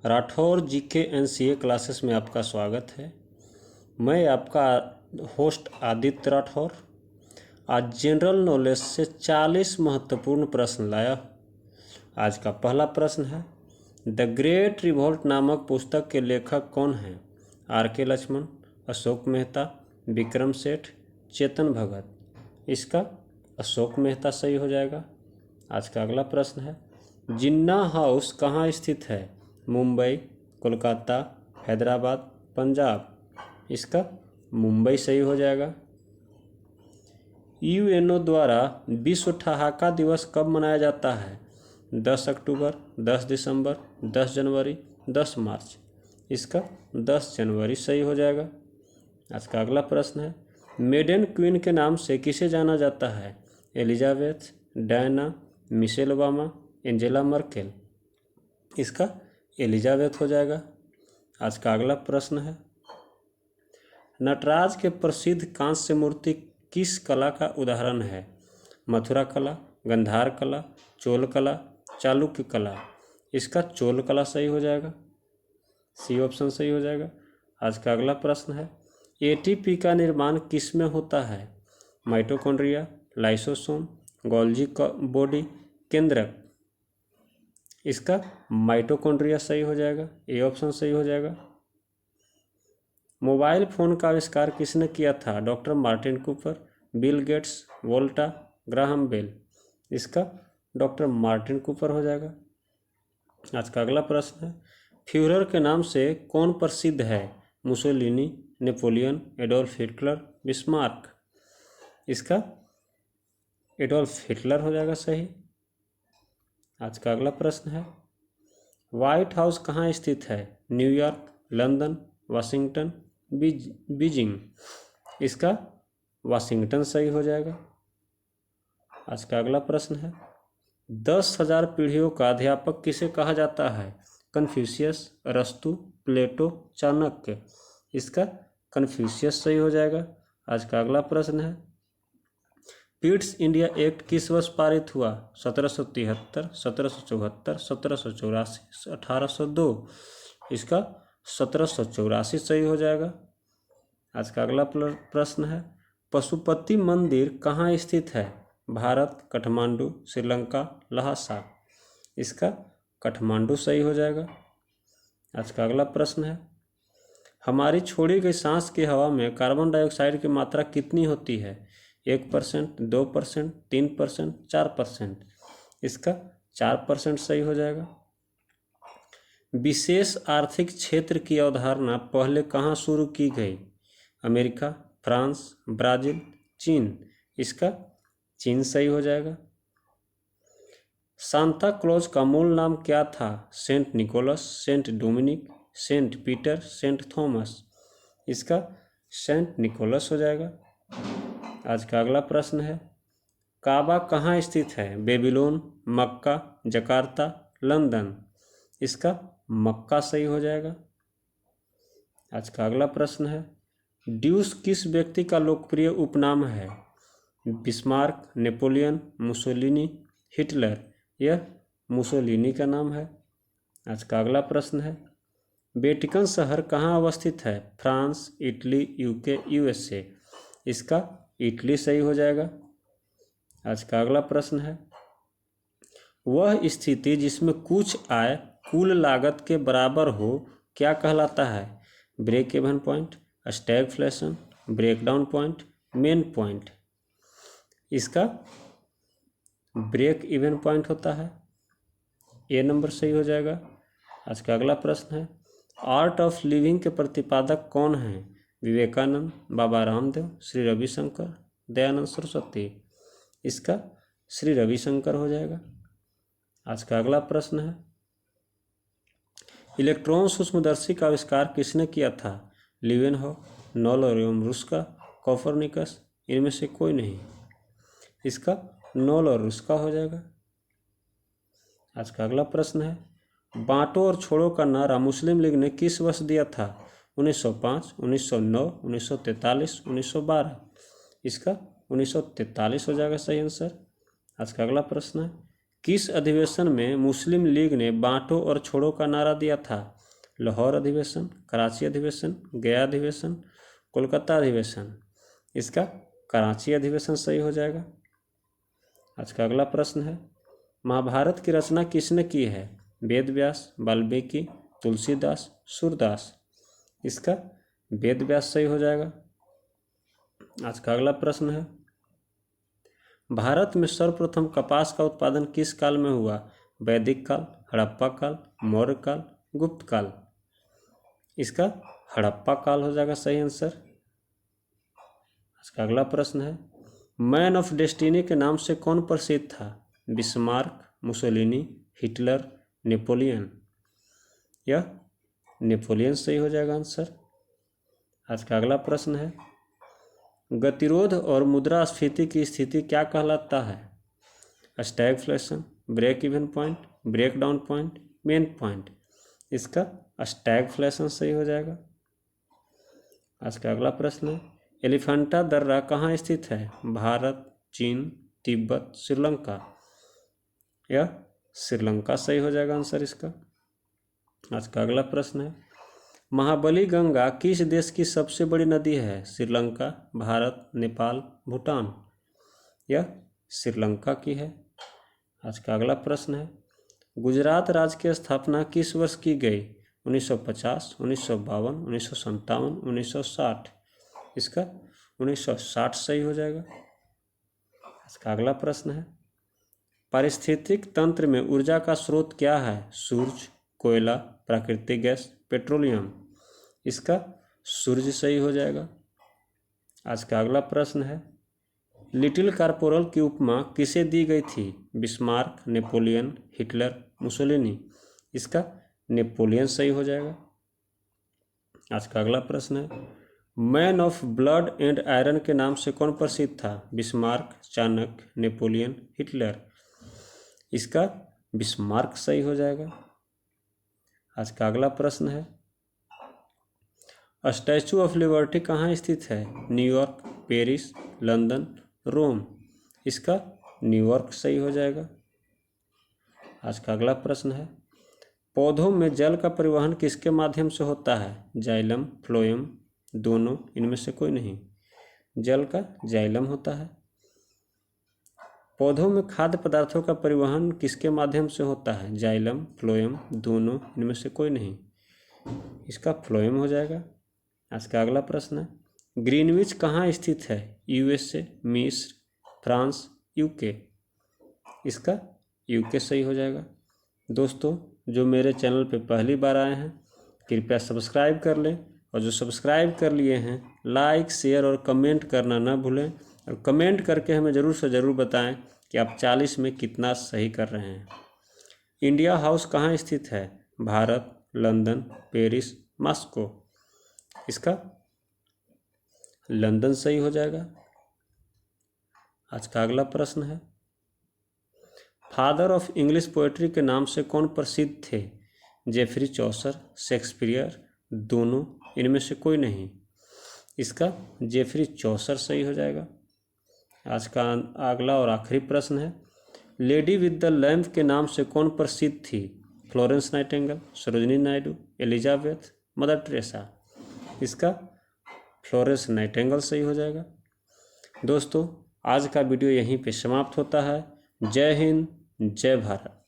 राठौर जी के NCA classes में आपका स्वागत है। मैं आपका होस्ट आदित्य राठौर आज जनरल नॉलेज से 40 महत्वपूर्ण प्रश्न लाया हूँ। आज का पहला प्रश्न है, द ग्रेट रिवोल्ट नामक पुस्तक के लेखक कौन हैं? आर.के. लक्ष्मण, अशोक मेहता, विक्रम सेठ, चेतन भगत। इसका अशोक मेहता सही हो जाएगा। आज का अगला प्रश्न है, जिन्ना हाउस कहाँ स्थित है? मुंबई, कोलकाता, हैदराबाद, पंजाब। इसका मुंबई सही हो जाएगा। यूएनओ द्वारा विश्व ठहाका दिवस कब मनाया जाता है? 10 अक्टूबर, 10 दिसंबर, 10 जनवरी, 10 मार्च। इसका 10 जनवरी सही हो जाएगा। आज का अगला प्रश्न है, मेडन क्वीन के नाम से किसे जाना जाता है? Elizabeth, Diana, Michelle Obama, Angela Merkel. इसका एलिजाबेथ हो जाएगा। आज का अगला प्रश्न है, नटराज के प्रसिद्ध कांस्य मूर्ति किस कला का उदाहरण है? मथुरा कला, गंधार कला, चोल कला, चालुक्य कला। इसका चोल कला सही हो जाएगा। सी ऑप्शन सही हो जाएगा। आज का अगला प्रश्न है, एटीपी का निर्माण किस में होता है? माइटोकॉन्ड्रिया, लाइसोसोम, गोल्जी बॉडी, केंद्रक। इसका माइटोकॉन्ड्रिया सही हो जाएगा। ए ऑप्शन सही हो जाएगा। मोबाइल फ़ोन का आविष्कार किसने किया था? Doctor Martin Cooper, Bill Gates, Volta, Graham Bell. इसका डॉक्टर मार्टिन कूपर हो जाएगा। आज का अगला प्रश्न है, फ्यूहरर के नाम से कौन प्रसिद्ध है? Mussolini, Napoleon, Adolf Hitler, Bismarck. इसका एडोल्फ हिटलर हो जाएगा सही। आज का अगला प्रश्न है, व्हाइट हाउस कहाँ स्थित है? New York, London, Washington, Beijing. इसका वाशिंगटन सही हो जाएगा। आज का अगला प्रश्न है, 10,000 पीढ़ियों का अध्यापक किसे कहा जाता है? कन्फ्यूशियस, अरस्तु, प्लेटो, चाणक्य। इसका कन्फ्यूशियस सही हो जाएगा। आज का अगला प्रश्न है, पिट्स इंडिया एक्ट किस वर्ष पारित हुआ? 1773, 1774, 1784, 1802। इसका 1784 सही हो जाएगा। आज का अगला प्रश्न है, पशुपति मंदिर कहाँ स्थित है? भारत, काठमांडू, श्रीलंका, लहासा। इसका काठमांडू सही हो जाएगा। आज का अगला प्रश्न है, हमारी छोड़ी गई सांस की हवा में कार्बन डाइऑक्साइड की मात्रा कितनी होती है? 1%, 2%, 3%, 4%। इसका 4% सही हो जाएगा। विशेष आर्थिक क्षेत्र की अवधारणा पहले कहाँ शुरू की गई? अमेरिका, फ्रांस, ब्राज़ील, चीन। इसका चीन सही हो जाएगा। सांता क्लॉज का मूल नाम क्या था? Saint Nicholas, Saint Dominic, Saint Peter, Saint Thomas. इसका सेंट निकोलस हो जाएगा। आज का अगला प्रश्न है, काबा कहाँ स्थित है? बेबीलोन, मक्का, जकार्ता, लंदन। इसका मक्का सही हो जाएगा। आज का अगला प्रश्न है, ड्यूस किस व्यक्ति का लोकप्रिय उपनाम है? Bismarck, Napoleon, Mussolini, Hitler. यह मुसोलिनी का नाम है। आज का अगला प्रश्न है, वेटिकन शहर कहाँ अवस्थित है? France, Italy, UK, USA. इसका इटली सही हो जाएगा। आज का अगला प्रश्न है, वह स्थिति जिसमें कुछ आय कुल लागत के बराबर हो क्या कहलाता है? Break even point, stagflation, breakdown point, main point. इसका ब्रेक इवन पॉइंट होता है। ए नंबर सही हो जाएगा। आज का अगला प्रश्न है, आर्ट ऑफ लिविंग के प्रतिपादक कौन हैं? विवेकानंद, बाबा रामदेव, श्री रविशंकर, दयानंद सरस्वती। इसका श्री रविशंकर हो जाएगा। आज का अगला प्रश्न है, इलेक्ट्रॉन सूक्ष्मदर्शी का आविष्कार किसने किया था? लीवेनहॉफ, नॉल-और-रुस्का, कोपरनिकस। इनमें से कोई नहीं। इसका नॉल-और-रुस्का हो जाएगा। आज का अगला प्रश्न है, बांटो और छोड़ो का नारा मुस्लिम लीग ने किस वर्ष दिया था? 1905, 1909, 1943, 1912। इसका 1943 हो जाएगा सही आंसर। आज का अगला प्रश्न है, किस अधिवेशन में मुस्लिम लीग ने बांटो और छोड़ो का नारा दिया था? लाहौर अधिवेशन, कराची अधिवेशन, गया अधिवेशन, कोलकाता अधिवेशन। इसका कराची अधिवेशन सही हो जाएगा। आज का अगला प्रश्न है, महाभारत की रचना किसने की है? वेद व्यास, वाल्मीकि, तुलसीदास, सूरदास। इसका वेद व्यास सही हो जाएगा। आज का अगला प्रश्न है, भारत में सर्वप्रथम कपास का उत्पादन किस काल में हुआ? वैदिक काल, हड़प्पा काल, मौर्य काल, गुप्त काल। इसका हड़प्पा काल हो जाएगा सही आंसर। आज का अगला प्रश्न है, मैन ऑफ डेस्टिनी के नाम से कौन प्रसिद्ध था? Bismarck, Mussolini, Hitler, Napoleon. यह नेपोलियन सही हो जाएगा आंसर। आज का अगला प्रश्न है, गतिरोध और मुद्रास्फीति की स्थिति क्या कहलाता है? Stagflation, break even point, break down point, main point. इसका स्टैगफ्लेशन सही हो जाएगा। आज का अगला प्रश्न है, एलिफेंटा दर्रा कहाँ स्थित है? भारत, चीन, तिब्बत, श्रीलंका। यह श्रीलंका सही हो जाएगा आंसर इसका। आज का अगला प्रश्न है, महाबली गंगा किस देश की सबसे बड़ी नदी है? श्रीलंका, भारत, नेपाल, भूटान। यह श्रीलंका की है। आज का अगला प्रश्न है, गुजरात राज्य की स्थापना किस वर्ष की गई? 1950, 1952, 1957, 1960। इसका 1960 सही हो जाएगा। इसका अगला प्रश्न है, पारिस्थितिक तंत्र में ऊर्जा का स्रोत क्या है? सूर्य, कोयला, प्राकृतिक गैस, पेट्रोलियम। इसका सूर्य सही हो जाएगा। आज का अगला प्रश्न है, लिटिल कॉर्पोरल की उपमा किसे दी गई थी? Bismarck, Napoleon, Hitler, Mussolini. इसका नेपोलियन सही हो जाएगा। आज का अगला प्रश्न है, man of blood and iron के नाम से कौन प्रसिद्ध था? Bismarck, Chanakya, Napoleon, Hitler. इसका बिस्मार्क सही हो जाएगा। आज का अगला प्रश्न है, स्टैचू ऑफ लिबर्टी कहाँ स्थित है? न्यूयॉर्क, पेरिस, लंदन, रोम। इसका न्यूयॉर्क सही हो जाएगा। आज का अगला प्रश्न है, पौधों में जल का परिवहन किसके माध्यम से होता है? जाइलम, फ्लोएम, दोनों, इनमें से कोई नहीं। जल का जाइलम होता है। पौधों में खाद्य पदार्थों का परिवहन किसके माध्यम से होता है? जाइलम, फ्लोएम, दोनों, इनमें से कोई नहीं। इसका फ्लोएम हो जाएगा। आज का अगला प्रश्न है, ग्रीनविच कहाँ स्थित है? यूएसए, मिस्र, फ्रांस, यूके। इसका यूके सही हो जाएगा। दोस्तों, जो मेरे चैनल पे पहली बार आए हैं कृपया सब्सक्राइब कर लें, और जो सब्सक्राइब कर लिए हैं लाइक, शेयर और कमेंट करना ना भूलें, और कमेंट करके हमें ज़रूर से ज़रूर बताएं कि आप 40 में कितना सही कर रहे हैं। इंडिया हाउस कहाँ स्थित है? Bharat, London, Paris, Moscow. इसका लंदन सही हो जाएगा। आज का अगला प्रश्न है, फादर ऑफ इंग्लिश पोएट्री के नाम से कौन प्रसिद्ध थे? जेफरी चौसर, शेक्सपियर, दोनों, इनमें से कोई नहीं। इसका जेफरी चौसर सही हो जाएगा। आज का अगला और आखिरी प्रश्न है, लेडी विद द लैम्प के नाम से कौन प्रसिद्ध थी? Florence Nightingale, Sarojini Naidu, Elizabeth, mother Teresa. इसका फ्लोरेंस नाइटिंगेल सही हो जाएगा। दोस्तों, आज का वीडियो यहीं पे समाप्त होता है। जय हिंद, जय भारत।